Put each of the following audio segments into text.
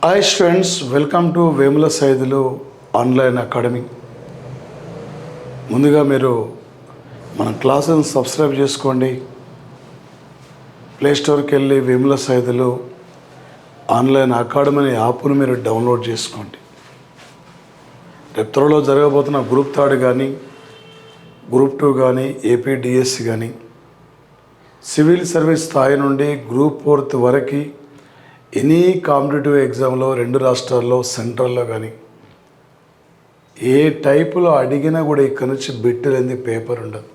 Hi students, welcome to Vemula Saidulu online academy. ముందుగా మీరు మన క్లాసులను సబ్స్క్రైబ్ చేసుకోండి. ప్లేస్టోర్కి వెళ్ళి వేముల సైదులు ఆన్లైన్ అకాడమీ యాప్ను మీరు డౌన్లోడ్ చేసుకోండి. రేపు త్వరలో జరగబోతున్న గ్రూప్ 3 కానీ గ్రూప్ 2 కానీ ఏపీడిఎస్సి కానీ సివిల్ సర్వీస్ స్థాయి నుండి గ్రూప్ 4 వరకు ఎనీ కాంపిటేటివ్ ఎగ్జామ్లో 2 రాష్ట్రాల్లో సెంట్రల్లో కానీ ఏ టైపులో అడిగినా కూడా ఇక్కడ నుంచి బిట్టులేని పేపర్ ఉండదు.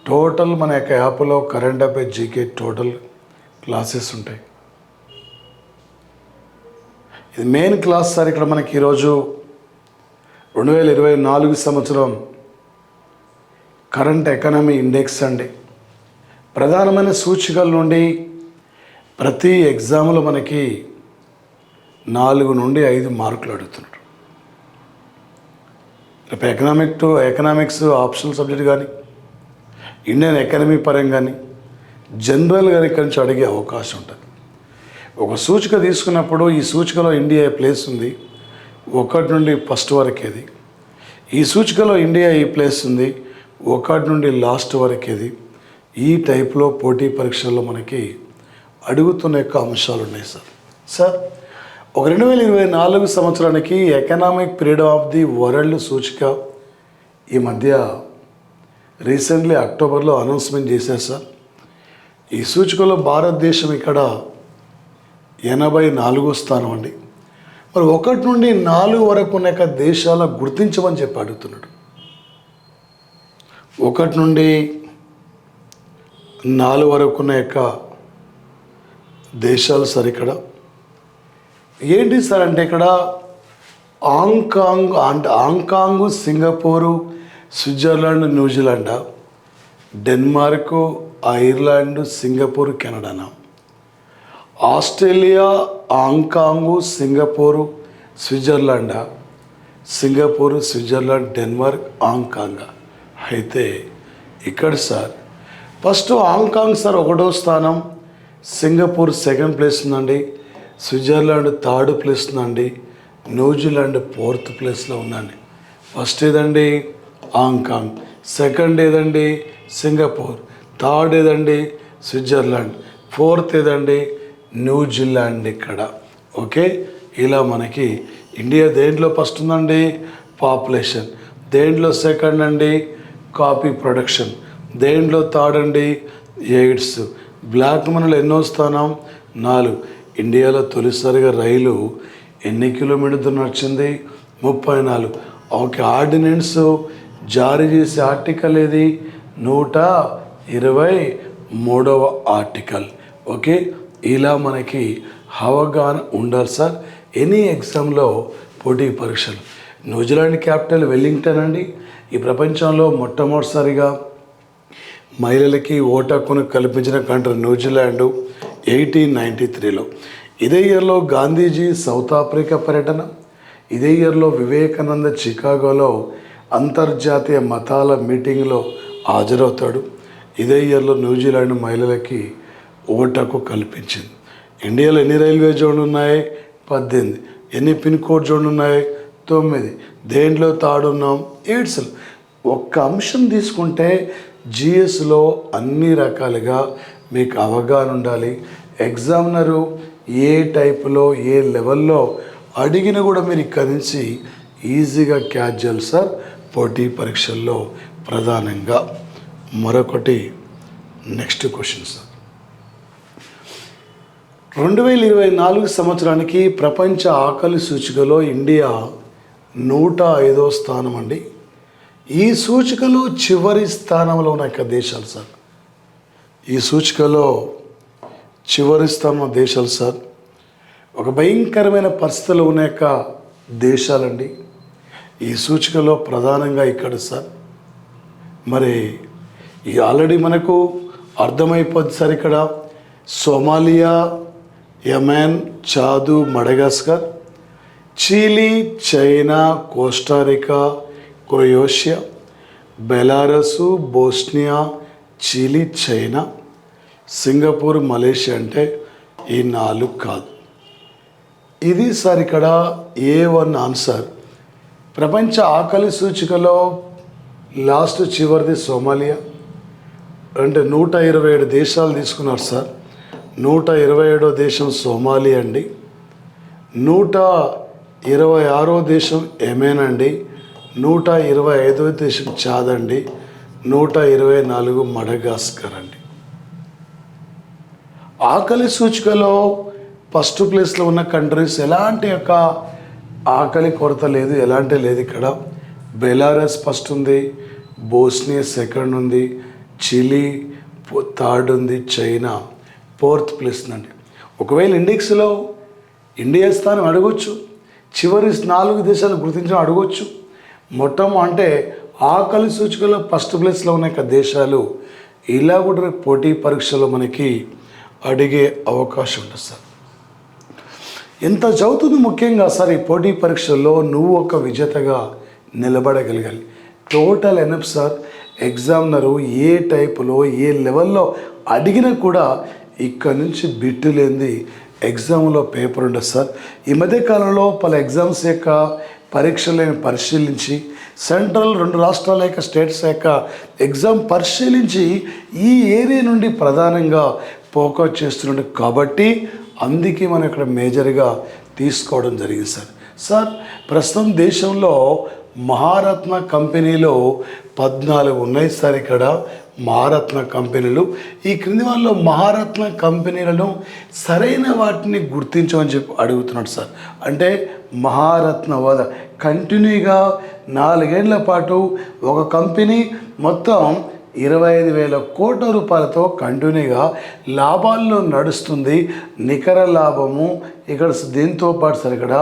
టోటల్ మన యొక్క యాప్లో current affairs GK total classes ఉంటాయి. ఇది మెయిన్ క్లాస్ సార్. ఇక్కడ మనకి ఈరోజు 2024 సంవత్సరం కరెంట్ ఎకానమీ ఇండెక్స్ అండి. ప్రధానమైన సూచికల నుండి ప్రతి ఎగ్జామ్లో మనకి 4 నుండి 5 మార్కులు అడుగుతున్నాడు. రేపు ఎకనామిక్స్ ఆప్షనల్ సబ్జెక్ట్ కానీ ఇండియన్ ఎకానమీ పరంగా కానీ జనరల్గా ఇక్కడి నుంచి అడిగే అవకాశం ఉంటుంది. ఒక సూచిక తీసుకున్నప్పుడు ఈ సూచికలో ఇండియా ప్లేస్ ఉంది 1 నుండి ఫస్ట్ వరకేది, ఈ సూచికలో ఇండియా ఈ ప్లేస్ ఉంది 1 నుండి లాస్ట్ వరకేది. ఈ టైప్లో పోటీ పరీక్షల్లో మనకి అడుగుతున్న యొక్క అంశాలు ఉన్నాయి సార్. ఒక 2024 సంవత్సరానికి economic period of the world సూచిక ఈ మధ్య రీసెంట్లీ అక్టోబర్లో అనౌన్స్మెంట్ చేశారు సార్. ఈ సూచికలో భారతదేశం ఇక్కడ 84వ స్థానం అండి. మరి 1 నుండి 4 వరకు ఉన్న యొక్క దేశాల గుర్తించమని చెప్పి అడుగుతున్నాడు. 1 నుండి 4 వరకు ఉన్న యొక్క దేశాలు సార్. ఇక్కడ ఏంటి సార్ అంటే ఇక్కడ Hong Kong, Singapore, Switzerland, New Zealand, Denmark, Ireland, Singapore, కెనడానా, Australia, Hong Kong, Singapore, Switzerland, Denmark, Hong Kong. అయితే ఇక్కడ సార్ ఫస్ట్ హాంకాంగ్ సార్ 1వ స్థానం, సింగపూర్ 2nd ప్లేస్ ఉందండి, స్విట్జర్లాండ్ 3rd ప్లేస్ ఉందండి, న్యూజిలాండ్ 4th ప్లేస్లో ఉందండి. ఫస్ట్ ఏదండి హాంకాంగ్, 2nd ఏదండి సింగపూర్, 3rd ఏదండి స్విట్జర్లాండ్, 4th ఏదండి న్యూజిలాండ్. ఇక్కడ ఓకే. ఇలా మనకి ఇండియా దేంట్లో ఫస్ట్ ఉందండి పాపులేషన్, దేంట్లో 2nd అండి కాఫీ ప్రొడక్షన్, దేంట్లో 3rd అండి ఎయిడ్స్, బ్లాక్ మనీలో ఎన్నో స్థానం 4. ఇండియాలో తొలిసారిగా రైలు ఎన్ని కిలోమీటర్లు నడిచింది 34. ఓకే. ఆర్డినెన్స్ జారీ చేసే ఆర్టికల్ ఏది 123వ ఆర్టికల్. ఓకే. ఇలా మనకి అవగాహన ఉండాలి సార్ ఎనీ ఎగ్జామ్లో పోటీ పరీక్షలు. న్యూజిలాండ్ క్యాపిటల్ వెల్లింగ్టన్ అండి. ఈ ప్రపంచంలో మొట్టమొదటిసారిగా మహిళలకి ఓటు హక్కును కల్పించిన కంట్రీ న్యూజిలాండ్ 1893లో. ఇదే ఇయర్లో గాంధీజీ సౌత్ ఆఫ్రికా పర్యటన, ఇదే ఇయర్లో వివేకానంద చికాగోలో అంతర్జాతీయ మతాల మీటింగ్లో హాజరవుతాడు. ఇదే ఇయర్లో న్యూజిలాండ్ మహిళలకి ఓటు హక్కు కల్పించింది. ఇండియాలో ఎన్ని రైల్వే జోన్లు ఉన్నాయి 18. ఎన్ని పిన్ కోడ్ జోన్లు ఉన్నాయి 9. దేంట్లో 3rd ఉన్నాం ఎయిడ్స్. ఒక్క అంశం తీసుకుంటే జిఎస్లో అన్ని రకాలుగా మీకు అవగాహన ఉండాలి. ఎగ్జామినరు ఏ టైపులో ఏ లెవెల్లో అడిగినా కూడా మీరు ఇక్కడి నుంచి ఈజీగా క్యాచ్ చేయాలి సార్ పోటీ పరీక్షల్లో ప్రధానంగా. మరొకటి నెక్స్ట్ క్వశ్చన్ సార్. 2024 సంవత్సరానికి ప్రపంచ ఆకలి సూచికలో ఇండియా 105వ స్థానం అండి. ఈ సూచికలో చివరి స్థానంలో ఉన్న యొక్క దేశాలు సార్. ఈ సూచికలో చివరి స్థానం దేశాలు సార్. ఒక భయంకరమైన పరిస్థితుల్లో ఉన్న యొక్క దేశాలండి ఈ సూచికలో ప్రధానంగా ఇక్కడ సార్. మరి ఈ ఆల్రెడీ మనకు అర్థమైపోద్ది సార్. ఇక్కడ Somalia, Yemen, Chad, Madagascar, Chile, China, Costa Rica, Croatia, Belarus, Bosnia, China, Singapore, Malaysia అంటే ఈ 4 కాదు. ఇది సార్ ఇక్కడ A1 ఆన్సర్. ప్రపంచ ఆకలి సూచికలో లాస్ట్ చివరిది సోమాలియా. అంటే 127 దేశాలు తీసుకున్నారు సార్. 127వ దేశం సోమాలియా అండి. 126వ దేశం యెమెన్ అండి. 125వ దేశం చాద్ అండి. 124 మడగాస్కర్ అండి. ఆకలి సూచికలో ఫస్ట్ ప్లేస్లో ఉన్న కంట్రీస్ ఎలాంటి యొక్క ఆకలి కొరత లేదు, ఎలాంటి లేదు. ఇక్కడ బెలారస్ ఫస్ట్ ఉంది, బోస్నియా సెకండ్ ఉంది, చిలీ థర్డ్ ఉంది, చైనా ఫోర్త్ ప్లేస్ అండి. ఒకవేళ ఇండెక్స్లో ఇండియా స్థానం అడగొచ్చు, చివరి 4 దేశాలు గుర్తించడం అడగొచ్చు. మొత్తం అంటే ఆకలి సూచికలో ఫస్ట్ ప్లేస్లో ఉన్న దేశాలు ఇలా కూడా పోటీ పరీక్షలో మనకి అడిగే అవకాశం ఉంటుంది సార్. ఎంత చదువుతుంది ముఖ్యంగా సార్ ఈ పోటీ పరీక్షల్లో నువ్వు ఒక విజేతగా నిలబడగలగాలి. Total enough sir. ఎగ్జామినరు ఏ టైపులో ఏ లెవెల్లో అడిగినా కూడా ఇక్కడ నుంచి బిట్టు లేనిది ఎగ్జామ్లో పేపర్ ఉండదు సార్. ఈ మధ్యకాలంలో పలు ఎగ్జామ్స్ యొక్క పరీక్షలను పరిశీలించి సెంట్రల్ 2 రాష్ట్రాల యొక్క స్టేట్స్ యొక్క ఎగ్జామ్ పరిశీలించి ఈ ఏరియా నుండి ప్రధానంగా ఫోకస్ చేస్తున్నాడు కాబట్టి అందుకే మనం ఇక్కడ మేజర్గా తీసుకోవడం జరిగింది సార్. సార్ ప్రస్తుతం దేశంలో మహారత్న కంపెనీలో 14 ఉన్నాయి సార్. ఇక్కడ మహారత్న కంపెనీలు. ఈ క్రింది వాళ్ళలో మహారత్న కంపెనీలను సరైన వాటిని గుర్తించమని చెప్పి అడుగుతున్నాడు సార్. అంటే మహారత్న హోదా కంటిన్యూగా 4 ఏళ్ల పాటు ఒక కంపెనీ మొత్తం 25,000 కోట్ల రూపాయలతో కంటిన్యూగా లాభాల్లో నడుస్తుంది. నికర లాభము ఇక్కడ దీంతో పాటు సార్ ఇక్కడ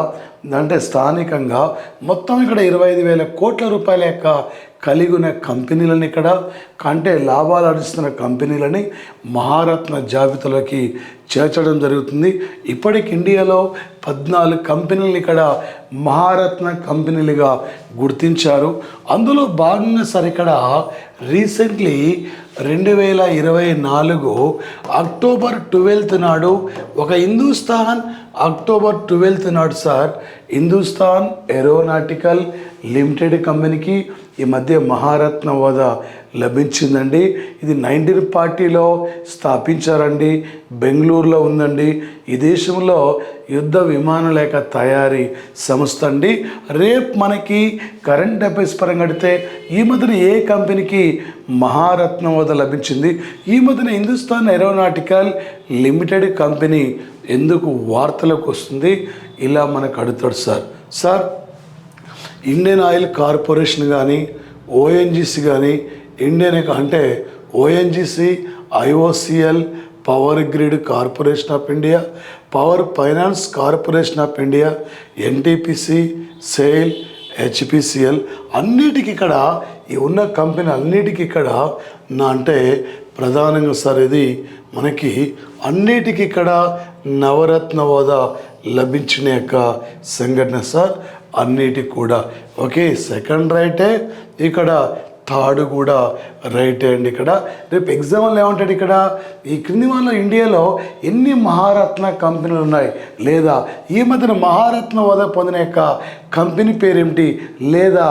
అంటే స్థానికంగా మొత్తం ఇక్కడ 25,000 కోట్ల రూపాయల యొక్క కలిగి ఉన్న కంపెనీలను ఇక్కడ అంటే లాభాలు ఆడిస్తున్న కంపెనీలని మహారత్న జాబితాలోకి చేర్చడం జరుగుతుంది. ఇప్పటికి ఇండియాలో 14 కంపెనీలు ఇక్కడ మహారత్న కంపెనీలుగా గుర్తించారు. అందులో భాగంగా సార్ ఇక్కడ రీసెంట్లీ 2024 అక్టోబర్ 12 నాడు ఒక హిందుస్థాన్ అక్టోబర్ 12 నాడు సార్ హిందుస్థాన్ ఏరోనాటికల్ లిమిటెడ్ కంపెనీకి ఈ మధ్య మహారత్న హోదా లభించిందండి. ఇది 1940లో స్థాపించారండి. బెంగళూరులో ఉందండి. ఈ దేశంలో యుద్ధ విమానాల యొక్క తయారీ సంస్థ అండి. రేపు మనకి కరెంట్ అఫైర్స్ పరంగా అడిగితే ఈ మధ్యన ఏ కంపెనీకి మహారత్న హోదా లభించింది, ఈ మధ్యన హిందుస్థాన్ ఏరోనాటికల్ లిమిటెడ్ కంపెనీ ఎందుకు వార్తలకు వస్తుంది, ఇలా మనకు అడుగుతాడు sir. Sir Indian oil corporation కానీ ఓఎన్జీసీ కానీ ఇండియన్ అంటే ONGC, IOCL, power grid corporation of India, power finance corporation of India, NTPC, SAIL, HPCL అన్నిటికీ ఇక్కడ ఈ ఉన్న కంపెనీ అన్నిటికీ ఇక్కడ అంటే ప్రధానంగా సార్ ఇది మనకి అన్నిటికీ ఇక్కడ నవరత్న హోదా లభించిన యొక్క సంఘటన సార్. అన్నిటికి కూడా ఓకే. సెకండ్ రైటే, ఇక్కడ థర్డ్ కూడా రైటే అండి. ఇక్కడ రేపు ఎగ్జామ్లో ఏమంటాడు ఇక్కడ ఈ క్రింది వాళ్ళ ఇండియాలో ఎన్ని మహారత్న కంపెనీలు ఉన్నాయి, లేదా ఈ మధ్యన మహారత్న హోదా పొందిన యొక్క కంపెనీ పేరేమిటి, లేదా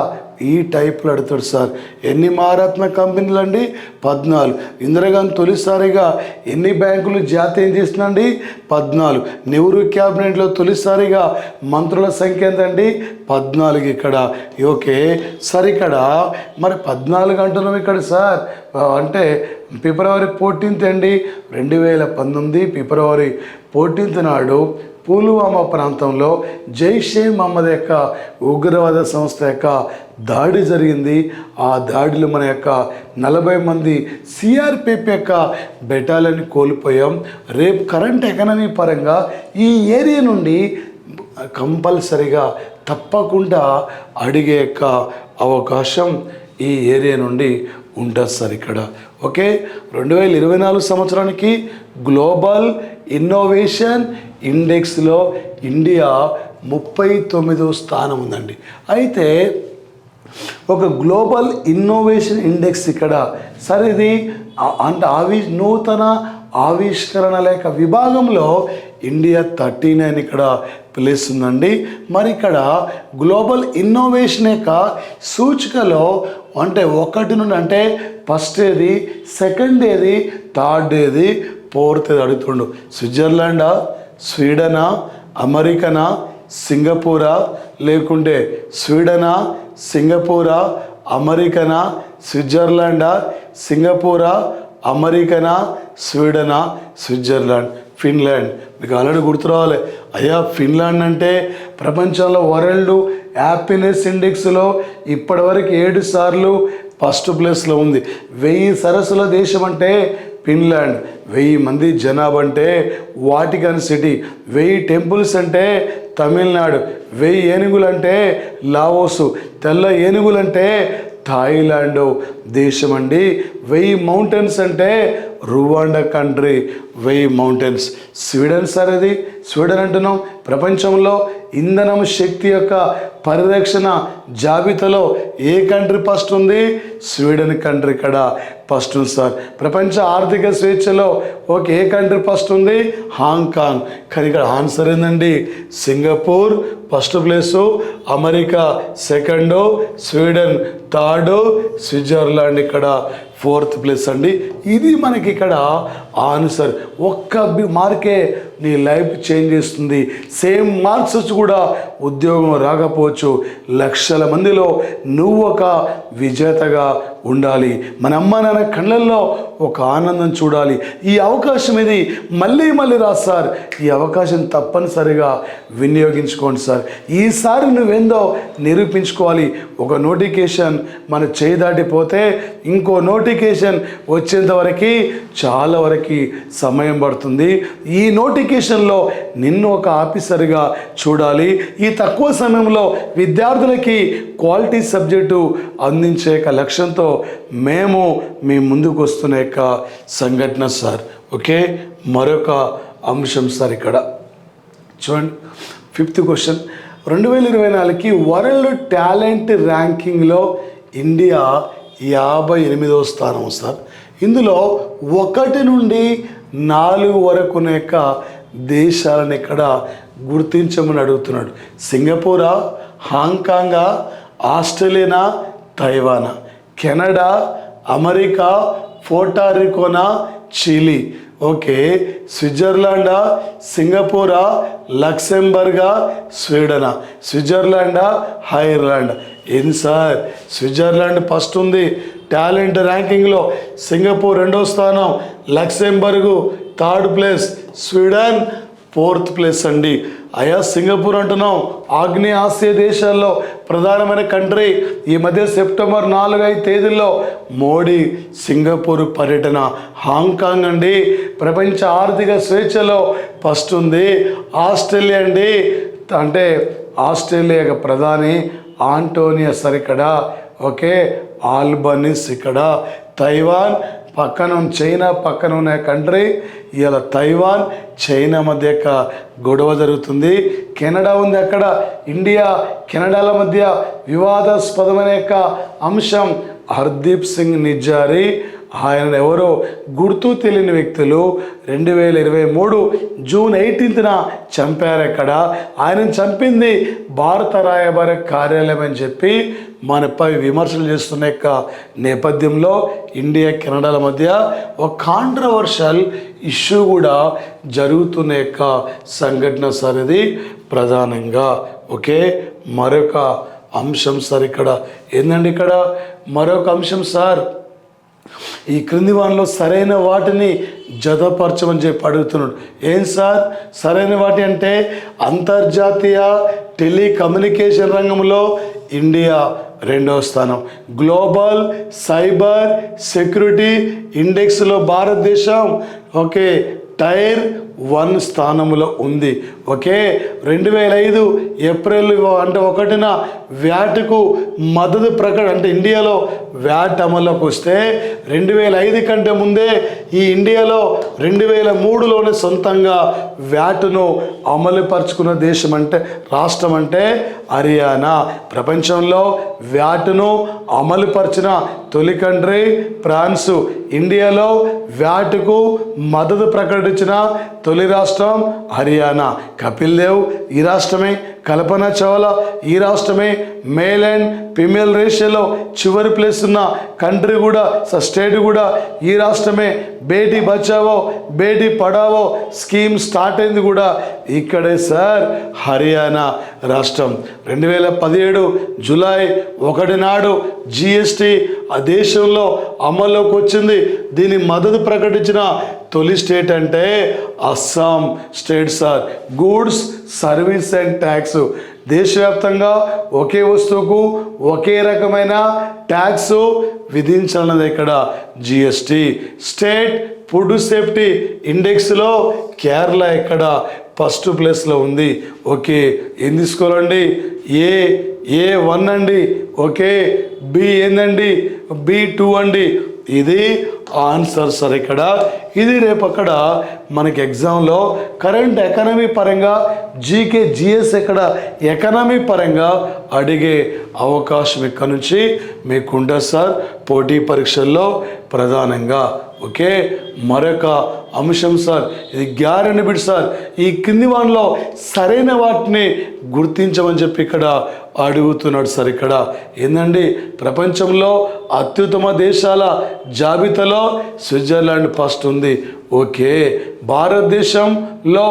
ఈ టైప్లో అడుగుతాడు సార్. ఎన్ని మహారత్న కంపెనీలు అండి? 14. ఇందిరాగాంధీ తొలిసారిగా ఎన్ని బ్యాంకులు జాతీయం చేసిందండి? 14. నెహ్రూ క్యాబినెట్లో తొలిసారిగా మంత్రుల సంఖ్య ఎంతండి? 14 ఇక్కడ. ఓకే సార్ ఇక్కడ మరి 14 అంటున్నాం ఇక్కడ సార్. అంటే ఫిబ్రవరి 14 అండి 2019 ఫిబ్రవరి 14 నాడు పుల్వామా ప్రాంతంలో జైషే మహమ్మద్ యొక్క ఉగ్రవాద సంస్థ యొక్క దాడి జరిగింది. ఆ దాడిలో మన యొక్క 40 మంది సిఆర్పిఎఫ్ యొక్క బెటాలియన్ కోల్పోయాం. రేపు కరెంట్ ఎకానమీ పరంగా ఈ ఏరియా నుండి కంపల్సరిగా తప్పకుండా అడిగే యొక్క అవకాశం ఈ ఏరియా నుండి ఉంటుంది సార్ ఇక్కడ. ఓకే 2024 సంవత్సరానికి గ్లోబల్ ఇన్నోవేషన్ ఇండెక్స్లో ఇండియా 39వ స్థానం ఉందండి. అయితే ఒక గ్లోబల్ ఇన్నోవేషన్ ఇండెక్స్ ఇక్కడ సరే ఇది అంటే నూతన ఆవిష్కరణ లేక విభాగంలో ఇండియా 39 ఇక్కడ ప్లేస్ ఉందండి. మరి ఇక్కడ గ్లోబల్ ఇన్నోవేషన్ యొక్క సూచికలో అంటే 1 నుండి అంటే ఫస్ట్ ఏది, సెకండ్ ఏది, థర్డ్ ఏది, ఫోర్త్ ఏది అడుగుతుండు. స్విట్జర్లాండా, స్వీడనా, అమెరికనా, సింగపూరా, లేకుంటే స్వీడనా, సింగపూరా, అమెరికనా, స్విట్జర్లాండా, సింగపూరా, అమెరికనా, స్వీడనా, స్విట్జర్లాండ్, ఫిన్లాండ్. మీకు ఆల్రెడీ గుర్తు రావాలి. అయ్యా ఫిన్లాండ్ అంటే ప్రపంచంలో వరల్డ్ హ్యాపీనెస్ ఇండెక్స్లో ఇప్పటివరకు 7 సార్లు ఫస్ట్ ప్లేస్లో ఉంది. 1000 సరస్సుల దేశం అంటే ఫిన్లాండ్, 1000 మంది జనాభా అంటే వాటికన్ సిటీ, 1000 టెంపుల్స్ అంటే తమిళనాడు, 1000 ఏనుగులు అంటే లావోసు, తెల్ల ఏనుగులు అంటే థాయిలాండ్ దేశం అండి. 1000 మౌంటైన్స్ అంటే Rwanda country, 1000 mountains. Sweden sir, అది స్వీడన్ అంటున్నాం. ప్రపంచంలో ఇంధనం శక్తి యొక్క పరిరక్షణ జాబితాలో ఏ కంట్రీ ఫస్ట్ ఉంది? స్వీడన్ కంట్రీ ఇక్కడ ఫస్ట్ ఉంది సార్. ప్రపంచ ఆర్థిక స్వేచ్ఛలో ఏ కంట్రీ ఫస్ట్ ఉంది? హాంకాంగ్. కానీ ఇక్కడ ఆన్సర్ ఏందండి? Singapore first place, America second, Sweden third, Switzerland ఇక్కడ ఫోర్త్ ప్లేస్ అండి. ఇది మనకి ఇక్కడ ఆన్సర్. ఒక్క మార్కే నీ లైఫ్ చేంజ్ చేస్తుంది. సేమ్ మార్క్స్ వచ్చి కూడా ఉద్యోగం రాకపోవచ్చు. లక్షల మందిలో నువ్వు ఒక విజేతగా ఉండాలి. మన అమ్మ నాన్న కళ్ళల్లో ఒక ఆనందం చూడాలి. ఈ అవకాశం ఇది మళ్ళీ మళ్ళీ రాదు సార్. ఈ అవకాశం తప్పనిసరిగా వినియోగించుకోండి సార్. ఈసారి నువ్వేందో నిరూపించుకోవాలి. ఒక నోటిఫికేషన్ మన చేయి దాటిపోతే ఇంకో నోటిఫికేషన్ వచ్చేంత వరకు చాలా వరకు సమయం పడుతుంది. ఈ నోటిఫికేషన్లో నిన్ను ఒక ఆఫీసర్గా చూడాలి. ఈ తక్కువ సమయంలో విద్యార్థులకి క్వాలిటీ సబ్జెక్టు అందించే లక్ష్యంతో మేము మీ ముందుకు వస్తున్న యొక్క సంఘటన సార్. మరొక అంశం సార్. ఇక్కడ చూడండి, 5th క్వశ్చన్. 2024కి వరల్డ్ టాలెంట్ ర్యాంకింగ్లో ఇండియా 58వ స్థానం సార్. ఇందులో 1 నుండి 4 వరకు యొక్క దేశాలను ఇక్కడ గుర్తించమని అడుగుతున్నాడు. సింగపూరా, హాంకాంగా, ఆస్ట్రేలియా, తైవానా, కెనడా, అమెరికా, పోర్టారికోనా, చిలీ. స్విట్జర్లాండా, సింగపూరా, లక్సెంబర్గా, స్వీడనా, స్విట్జర్లాండా, ఐర్లాండ్. ఏంది సార్? స్విట్జర్లాండ్ ఫస్ట్ ఉంది టాలెంట్ ర్యాంకింగ్లో, సింగపూర్ 2వ స్థానం, Luxembourg 3rd place, Sweden 4th place అండి. అయా సింగపూర్ అంటున్నాం, ఆగ్నేయ ఆసియా దేశాల్లో ప్రధానమైన కంట్రీ. ఈ మధ్య సెప్టెంబర్ 4-5 తేదీల్లో మోడీ సింగపూర్ పర్యటన. హాంకాంగ్ అండి ప్రపంచ ఆర్థిక స్వేచ్ఛలో ఫస్ట్ ఉంది. ఆస్ట్రేలియా అండి, అంటే ఆస్ట్రేలియా ప్రధాని ఆంటోనియో సార్ ఇక్కడ. ఆల్బనీస్ ఇక్కడ. తైవాన్ పక్కన, చైనా పక్కన ఉన్న కంట్రీ. ఇలా తైవాన్ చైనా మధ్య గొడవ జరుగుతుంది. కెనడా ఉంది అక్కడ. ఇండియా కెనడాల మధ్య వివాదాస్పదమైన అంశం హర్దీప్ సింగ్ నిజ్జారీ. ఆయన ఎవరో గుర్తు తెలియని వ్యక్తులు 2023 జూన్ 18న చంపారు. అక్కడ ఆయన చంపింది భారత రాయబార కార్యాలయం అని చెప్పి మనపై విమర్శలు చేస్తున్న నేపథ్యంలో ఇండియా కెనడాల మధ్య ఒక కాంట్రవర్షియల్ ఇష్యూ కూడా జరుగుతున్న సంఘటన సార్ ఇది ప్రధానంగా. మరొక అంశం సార్. ఇక్కడ ఏందండి? ఇక్కడ మరొక అంశం సార్. ఈ క్రింది వాటిలో సరైన వాటిని జతపరచమని చెప్పి అడుగుతున్నాడు. ఏం సార్ సరైన వాటి అంటే? అంతర్జాతీయ టెలికమ్యూనికేషన్ రంగంలో ఇండియా 2వ స్థానం. గ్లోబల్ సైబర్ సెక్యూరిటీ ఇండెక్స్లో భారతదేశం టైర్ 1 స్థానంలో ఉంది. 2005 ఏప్రిల్ అంటే 1న వ్యాట్కు మద్దతు ప్రకటన, అంటే ఇండియాలో వ్యాట్ అమల్లోకి వస్తే 2005 కంటే ముందే ఈ ఇండియాలో 2003లోనే సొంతంగా వ్యాట్ను అమలుపరుచుకున్న దేశం అంటే రాష్ట్రం అంటే హర్యానా. ప్రపంచంలో వ్యాట్ను అమలుపరిచిన తొలి కంట్రీ ఫ్రాన్స్. ఇండియాలో వ్యాట్కు మద్దతు ప్రకటించిన తొలి రాష్ట్రం హర్యానా, కపిల్ దేవ్ ఈ రాష్ట్రమే, కల్పన చావ్లా ఈ రాష్ట్రమే, మేల్ అండ్ ఫీమేల్ రేషియోలో చివరి ప్లేస్ ఉన్న కంట్రీ కూడా స్టేట్ కూడా ఈ రాష్ట్రమే. బేటీ బచావో బేటీ పడావో స్కీమ్ స్టార్ట్ అయింది కూడా ఇక్కడే సార్, హర్యానా రాష్ట్రం. 2017 జూలై 1 నాడు జిఎస్టీ ఆ దేశంలో అమల్లోకి వచ్చింది. దీని మద్దతు ప్రకటించిన తొలి స్టేట్ అంటే Assam state sir. Goods service and tax దేశవ్యాప్తంగా ఒకే వస్తువుకు ఒకే రకమైన ట్యాక్స్ విధించాలన్నది ఇక్కడ జిఎస్టీ. స్టేట్ ఫుడ్ సేఫ్టీ ఇండెక్స్లో కేరళ ఇక్కడ ఫస్ట్ ప్లేస్లో ఉంది. ఓకే, ఏం తీసుకోవాలండి? A1 అండి. ఓకే, బి ఏందండి? B2 అండి. ఇది ఆన్సర్ సార్ ఇక్కడ. ఇది రేపు అక్కడ మనకి ఎగ్జామ్లో కరెంట్ ఎకానమీ పరంగా జీకే జిఎస్ ఇక్కడ ఎకానమీ పరంగా అడిగే అవకాశం ఇక్కడ నుంచి మీకు ఉంటుంది సార్ పోటీ పరీక్షల్లో ప్రధానంగా. ఓకే, మరొక అంశం సార్, ఇది గ్యారెంటీ బిట్ సార్. ఈ కింది వాటిలో సరైన వాటిని గుర్తించమని చెప్పి ఇక్కడ అడుగుతున్నాడు సార్. ఇక్కడ ఏందండి? ప్రపంచంలో అత్యుత్తమ దేశాల జాబితాలో స్విట్జర్లాండ్ ఫస్ట్ ఉంది. ఓకే, భారతదేశంలో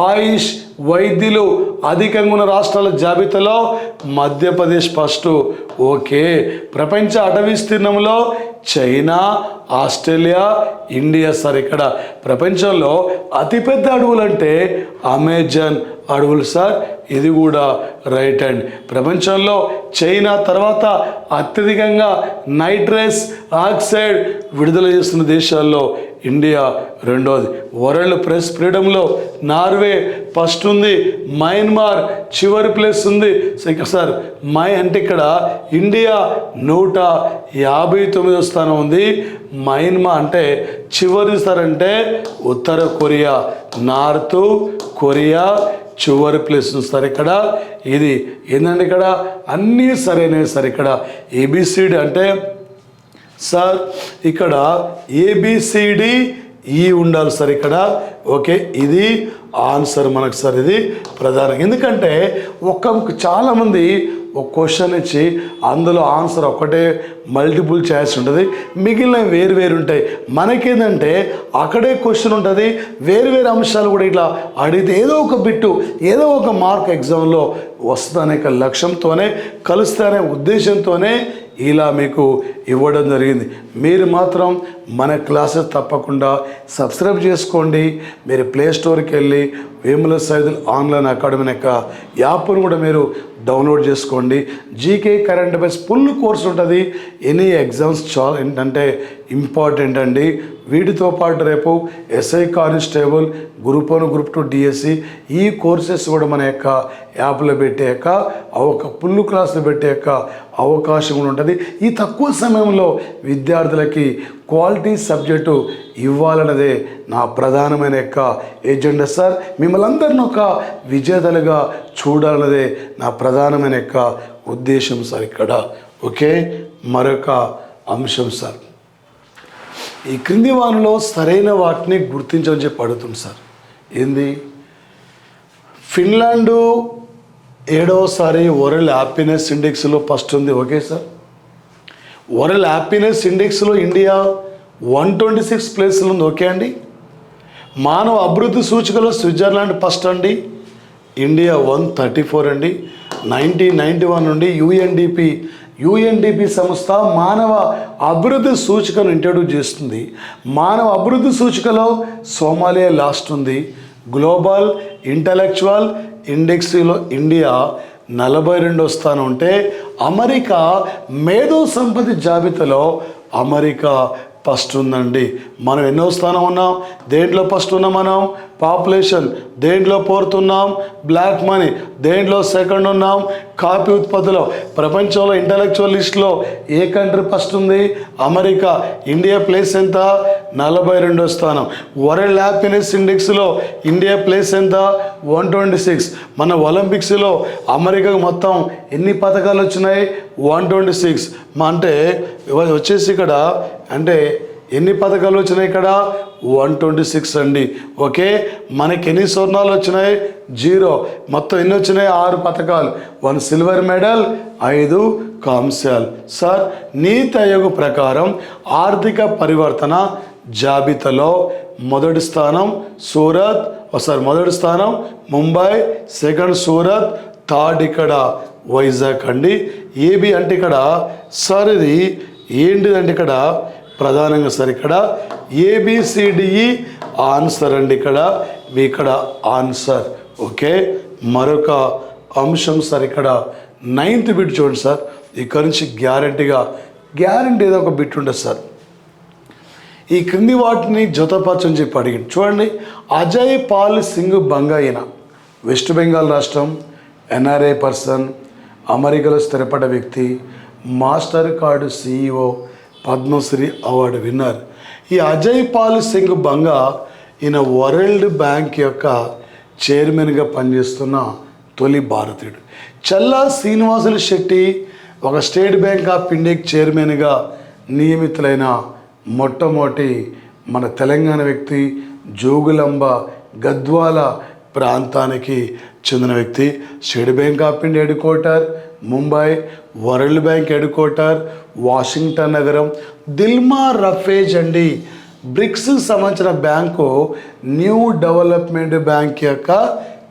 ఆయుష్ వైద్యులు అధికంగా ఉన్న రాష్ట్రాల జాబితాలో మధ్యప్రదేశ్ ఫస్ట్. ఓకే, ప్రపంచ అటవీ విస్తీర్ణంలో చైనా, ఆస్ట్రేలియా, ఇండియా సార్. ఇక్కడ ప్రపంచంలో అతిపెద్ద అడవులు అంటే అమెజాన్ అడవులు సార్. ఇది కూడా రైట్ హ్యాండ్. ప్రపంచంలో చైనా తర్వాత అత్యధికంగా నైట్రస్ ఆక్సైడ్ విడుదల చేస్తున్న దేశాల్లో ఇండియా రెండోది. వరల్డ్ ప్రెస్ ఫ్రీడంలో నార్వే ఫస్ట్ ఉంది. మయన్మార్ చివరి ప్లేస్ ఉంది. సార్ అంటే ఇక్కడ ఇండియా 159వ స్థానం ఉంది. మయన్మార్ అంటే చివరి సార్ అంటే ఉత్తర కొరియా, నార్త్ కొరియా చివరి ప్లేస్ సార్. ఇక్కడ ఇది ఏంటంటే ఇక్కడ అన్నీ సరైనవి సార్. ఇక్కడ ఏబిసిడి అంటే సార్ ఇక్కడ ఏబిసిడి ఈ ఉండాలి సార్ ఇక్కడ. ఓకే, ఇది ఆన్సర్ మనకు సార్. ఇది ప్రధానం. ఎందుకంటే చాలామంది ఒక క్వశ్చన్ ఇచ్చి అందులో ఆన్సర్ ఒక్కటే మల్టిపుల్ చాయిస్ ఉంటుంది, మిగిలిన వేరు ఉంటాయి. మనకేంటంటే అక్కడే క్వశ్చన్ ఉంటుంది, వేరు అంశాలు కూడా ఇట్లా అడిగితే ఏదో ఒక బిట్టు ఏదో ఒక మార్క్ ఎగ్జామ్లో వస్తుందనే లక్ష్యంతోనే కలుస్తానే ఉద్దేశంతోనే ఇలా మీకు ఇవ్వడం జరిగింది. మీరు మాత్రం మన క్లాసెస్ తప్పకుండా సబ్స్క్రైబ్ చేసుకోండి. మీరు ప్లే స్టోర్కి వెళ్ళి వేముల సైదుల్ ఆన్లైన్ అకాడమీ యొక్క యాప్ను కూడా మీరు డౌన్లోడ్ చేసుకోండి. GK current affairs full course ఉంటుంది. ఎనీ ఎగ్జామ్స్ చాలా ఏంటంటే ఇంపార్టెంట్ అండి. వీటితో పాటు రేపు SI constable, group 1, group 2 DSC ఈ కోర్సెస్ కూడా మన యొక్క యాప్లో పెట్టాక ఫుల్ క్లాసులు పెట్టాక అవకాశం కూడా ఉంటుంది. ఈ తక్కువ సమయంలో విద్యార్థులకి క్వాలిటీ సబ్జెక్టు ఇవ్వాలన్నదే నా ప్రధానమైన యొక్క ఎజెండా సార్. మిమ్మల్ని అందరిని ఒక విజేతలుగా చూడాలన్నదే నా ప్రధానమైన యొక్క ఉద్దేశం సార్ ఇక్కడ. ఓకే, మరొక అంశం సార్, ఈ క్రింది వాటిలో సరైన వాటిని గుర్తించమని చెప్పి అడుగుతుంది సార్. ఏంది? ఫిన్లాండ్ 7వసారి వరల్డ్ హ్యాపీనెస్ ఇండెక్స్లో ఫస్ట్ ఉంది. ఓకే సార్, వరల్డ్ హ్యాపీనెస్ ఇండెక్స్లో ఇండియా 126 ప్లేస్లో ఉంది. ఓకే అండి. మానవ అభివృద్ధి సూచికలో స్విట్జర్లాండ్ ఫస్ట్ అండి. ఇండియా 134 అండి. 1991 నుండి యుఎన్డిపి సంస్థ మానవ అభివృద్ధి సూచికను ఇంట్రడ్యూస్ చేస్తుంది. మానవ అభివృద్ధి సూచికలో సోమాలియా లాస్ట్ ఉంది. గ్లోబల్ ఇంటలెక్చువల్ ఇండెక్స్లో ఇండియా 42వ స్థానం ఉంటే అమెరికా మేధో సంపత్తి జాబితాలో అమెరికా ఫస్ట్ ఉందండి. మనం ఎన్నో స్థానం ఉన్నాం? దేంట్లో ఫస్ట్ ఉన్నాం? మనం పాపులేషన్ దేంట్లో ఫోర్త్ ఉన్నాం? బ్లాక్ మనీ దేంట్లో సెకండ్ ఉన్నాం? కాఫీ ఉత్పత్తిలో. ప్రపంచంలో ఇంటలెక్చువల్ లిస్ట్లో ఏ కంట్రీ ఫస్ట్ ఉంది? అమెరికా. ఇండియా ప్లేస్ ఎంత? 42వ స్థానం. వరల్డ్ హ్యాపీనెస్ ఇండెక్స్లో ఇండియా ప్లేస్ ఎంత? 126. మన ఒలింపిక్స్లో అమెరికాకు మొత్తం ఎన్ని పథకాలు వచ్చినాయి? 126. అంటే వచ్చేసి ఇక్కడ అంటే ఎన్ని పథకాలు వచ్చినాయి ఇక్కడ? 126 అండి. ఓకే, మనకి ఎన్ని స్వర్ణాలు వచ్చినాయి? 0. మొత్తం ఎన్ని వచ్చినాయి? 6 పథకాలు, 1 సిల్వర్ మెడల్, 5 కాంస్యాలు. సార్, నీతి ఆయోగ్ ప్రకారం ఆర్థిక పరివర్తన జాబితాలో మొదటి స్థానం సూరత్, మొదటి స్థానం ముంబై, సెకండ్ సూరత్, థర్డ్ ఇక్కడ వైజాగ్ అండి. ఏబి అంటే ఇక్కడ సార్ ఇది ఏంటిదంటే ఇక్కడ ప్రధానంగా సార్ ఇక్కడ ఏబిసిడిఈ ఆన్సర్ అండి. ఇక్కడ ఆన్సర్. ఓకే, మరొక అంశం సార్ ఇక్కడ 9th బిట్ చూడండి సార్. ఇక్కడ నుంచి గ్యారంటీ ఏదో ఒక బిట్ ఉంటుంది సార్. ఈ క్రింది వాటిని జతపరచని చెప్పి అడిగింది. చూడండి, అజయ్ పాల్ సింగ్ బంగాయిన వెస్ట్ బెంగాల్ రాష్ట్రం, ఎన్ఆర్ఐ పర్సన్, అమెరికాలో స్థిరపడ్డ వ్యక్తి, Mastercard CEO, Padma Shri award winner. ఈ అజయ్ పాల్ సింగ్ బంగా ఈయన వరల్డ్ బ్యాంక్ యొక్క చైర్మన్గా పనిచేస్తున్న తొలి భారతీయుడు. చల్లా శ్రీనివాసులు శెట్టి ఒక స్టేట్ బ్యాంక్ ఆఫ్ ఇండియాకి చైర్మన్గా నియమితులైన మొట్టమొదటి మన తెలంగాణ వ్యక్తి. జోగులాంబ గద్వాల ప్రాంతానికి చెందిన వ్యక్తి. State bank of India head quarter Mumbai, world bank head quarter Washington నగరం. దిల్మా రఫేజ్ అండి బ్రిక్స్ సంబంధించిన బ్యాంకు న్యూ డెవలప్మెంట్ బ్యాంక్ యొక్క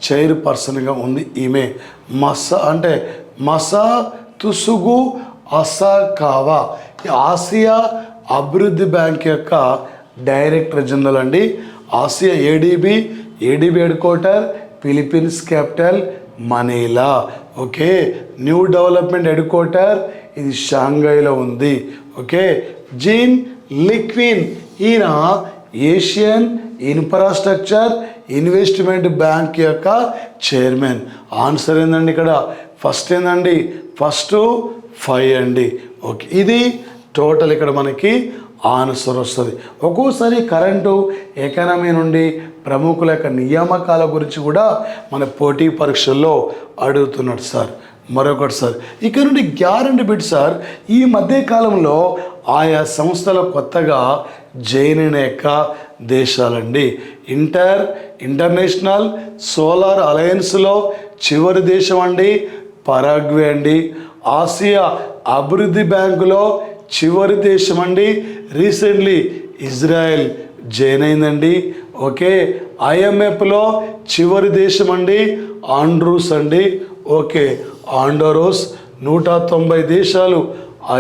చైర్పర్సన్గా ఉంది ఈమె. మసా తుసుగు అసాకావా ఆసియా అభివృద్ధి బ్యాంక్ యొక్క డైరెక్టర్ జనరల్ అండి. Asia ADB head quarter Philippines capital Manila. Okay, new development head quarter ఇది షాంఘైలో ఉంది. ఓకే, జీన్ లిక్విన్ ఈయన ఏషియన్ ఇన్ఫ్రాస్ట్రక్చర్ ఇన్వెస్ట్మెంట్ బ్యాంక్ యొక్క చైర్మన్. ఆన్సర్ ఏందండి ఇక్కడ? ఫస్ట్ 5 అండి. ఓకే, ఇది టోటల్ ఇక్కడ మనకి ఆన్సర్ వస్తుంది. ఒక్కోసారి కరెంటు ఎకానమీ నుండి ప్రముఖుల యొక్క నియామకాల గురించి కూడా మన పోటీ పరీక్షల్లో అడుగుతున్నాడు సార్. మరొకటి సార్, ఇక్కడ నుండి గ్యారంటీ బిట్ సార్. ఈ మధ్యకాలంలో ఆయా సంస్థలు కొత్తగా జాయిన్ అయిన యొక్క దేశాలండి. ఇంటర్నేషనల్ సోలార్ అలయన్స్లో చివరి దేశం అండి పరాగ్వే అండి. ఆసియా అభివృద్ధి బ్యాంకులో చివరి దేశం అండి రీసెంట్లీ ఇజ్రాయెల్ జాయిన్ అయిందండి. ఓకే, IMFలో చివరి దేశం అండి ఆండ్రూస్ అండి. ఓకే, ఆండోరోస్. 190 దేశాలు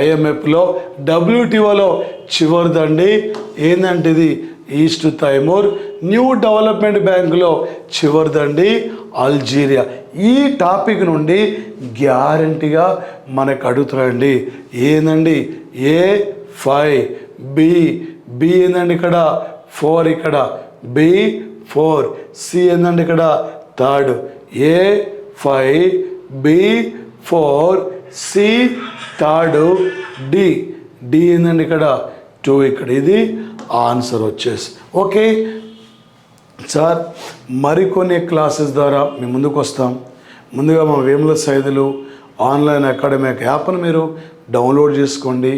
IMFలో. WTOలో చివరిదండి ఏంటంటే ఇది ఈస్ట్ తైమూర్. న్యూ డెవలప్మెంట్ బ్యాంకులో చివరిదండి అల్జీరియా. ఈ టాపిక్ నుండి గ్యారంటీగా మనకు అడుగుతారండి. ఏందండి? A5 బి ఏందండి ఇక్కడ 4, ఇక్కడ B4, C ఏందండి ఇక్కడ 3rd, A5 B4 C 3rd, D ఏందండి ఇక్కడ 2, ఇక్కడ ఇది ఆన్సర్ వచ్చేసి. ఓకే సార్, మరికొన్ని క్లాసెస్ ద్వారా మేము ముందుకు వస్తాం. ముందుగా మా వేముల సైదులు ఆన్లైన్ అకాడమీ యాప్ను మీరు డౌన్లోడ్ చేసుకోండి.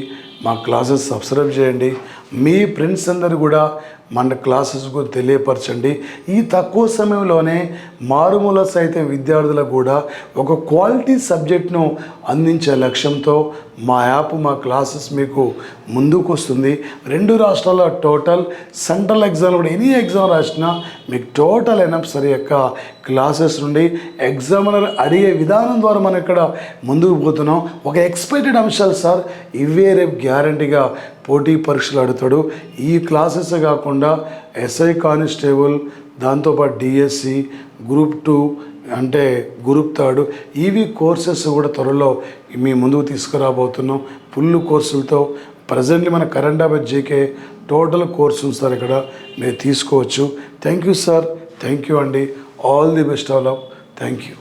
మా క్లాసెస్ సబ్స్క్రైబ్ చేయండి. మీ ఫ్రెండ్స్ అందరు కూడా మన క్లాసెస్కు తెలియపరచండి. ఈ తక్కువ సమయంలోనే మారుమూల సైతం విద్యార్థులకు కూడా ఒక క్వాలిటీ సబ్జెక్ట్ను అందించే లక్ష్యంతో మా యాప్, మా క్లాసెస్ మీకు ముందుకు వస్తుంది. 2 రాష్ట్రాల టోటల్ సెంట్రల్ ఎగ్జామ్ కూడా ఎనీ ఎగ్జామ్ రాసినా మీకు టోటల్ ఎనఫ్ సరి యొక్క క్లాసెస్ నుండి ఎగ్జామినర్ అడిగే విధానం ద్వారా మనం ఇక్కడ ముందుకు పోతున్నాం. ఒక ఎక్స్పెక్టెడ్ అంశాలు సార్ ఇవే రేపు గ్యారంటీగా పోటీ పరీక్షలు అడుగుతాడు. ఈ క్లాసెస్ కాకుండా SI కానిస్టేబుల్, దాంతోపాటు DSC, గ్రూప్ 2 అంటే గ్రూప్ 3 ఇవి కోర్సెస్ కూడా త్వరలో మీ ముందుకు తీసుకురాబోతున్నాం. ఫుల్ కోర్సులతో ప్రజెంట్లీ మన current affairs GK total course ఉంది సార్, ఇక్కడ మీరు తీసుకోవచ్చు. Thank you sir, thank you అండి. All the best all of. Thank you.